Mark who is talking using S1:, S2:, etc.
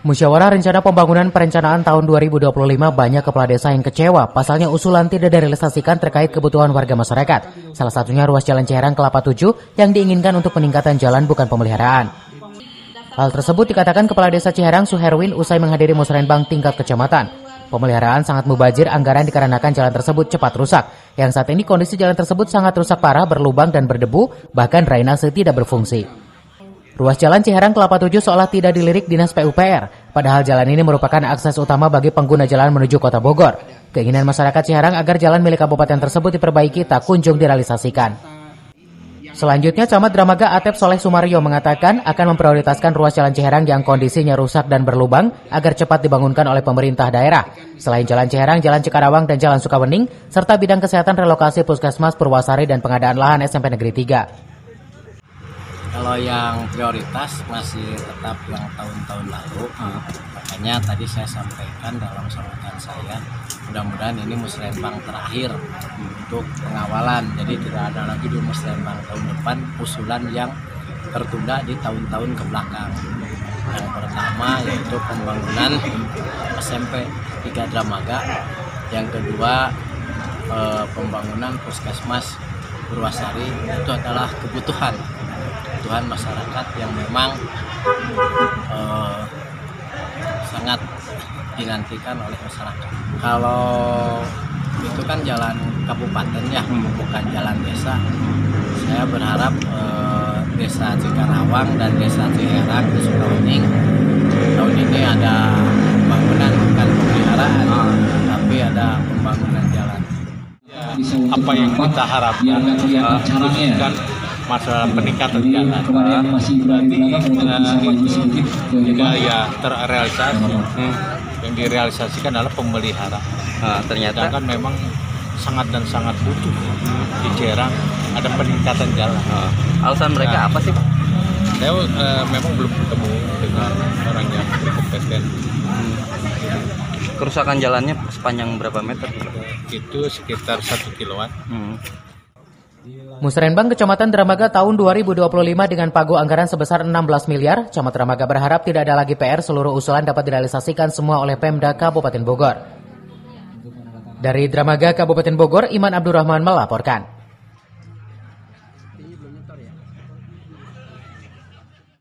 S1: Musyawarah Rencana Pembangunan Perencanaan tahun 2025 banyak kepala desa yang kecewa. Pasalnya usulan tidak direalisasikan terkait kebutuhan warga masyarakat. Salah satunya ruas Jalan Ciherang Kelapa 7 yang diinginkan untuk peningkatan jalan bukan pemeliharaan. Hal tersebut dikatakan Kepala Desa Ciherang Suherwin usai menghadiri musrenbang tingkat kecamatan. Pemeliharaan sangat mubazir anggaran dikarenakan jalan tersebut cepat rusak. Yang saat ini kondisi jalan tersebut sangat rusak parah, berlubang dan berdebu, bahkan drainase tidak berfungsi. Ruas Jalan Ciherang Kelapa 7 seolah tidak dilirik Dinas PUPR, padahal jalan ini merupakan akses utama bagi pengguna jalan menuju Kota Bogor. Keinginan masyarakat Ciherang agar jalan milik kabupaten tersebut diperbaiki tak kunjung direalisasikan. Selanjutnya, Camat Dramaga Atep Soleh Sumaryo mengatakan akan memprioritaskan ruas Jalan Ciherang yang kondisinya rusak dan berlubang agar cepat dibangunkan oleh pemerintah daerah. Selain Jalan Ciherang, Jalan Cikarawang dan Jalan Sukawening, serta bidang kesehatan relokasi Puskesmas Purwasari dan pengadaan lahan SMP Negeri 3.
S2: Kalau yang prioritas masih tetap yang tahun-tahun lalu, makanya tadi saya sampaikan dalam sambutan saya, mudah-mudahan ini musrenbang terakhir untuk pengawalan, jadi tidak ada lagi di musrenbang tahun depan usulan yang tertunda di tahun-tahun ke belakang. Yang pertama yaitu pembangunan SMP 3 Dramaga, yang kedua pembangunan Puskesmas Purwasari. Itu adalah kebutuhan masyarakat yang memang sangat dinantikan oleh masyarakat. Kalau itu kan jalan kabupaten ya, bukan jalan desa. Saya berharap desa Cikarawang dan desa Ciherang di Sukawening tahun ini ada pembangunan, bukan pemeliharaan, tapi ada pembangunan jalan.
S3: Apa yang kita harapkan khususkan masalah peningkatan jalan, berarti juga ya terrealisasi. Yang direalisasikan adalah pemeliharaan.
S4: Ternyata
S3: kan memang sangat butuh di Ciherang ada peningkatan jalan.
S4: Alasan mereka apa sih, Pak?
S3: Saya memang belum ketemu dengan orang yang berkompeten.
S4: Kerusakan jalannya sepanjang berapa meter?
S3: Itu sekitar 1 kiloan.
S1: Musrenbang Kecamatan Dramaga tahun 2025 dengan pagu anggaran sebesar 16 miliar, Camat Dramaga berharap tidak ada lagi PR, seluruh usulan dapat direalisasikan semua oleh Pemda Kabupaten Bogor. Dari Dramaga Kabupaten Bogor, Iman Abdurrahman melaporkan.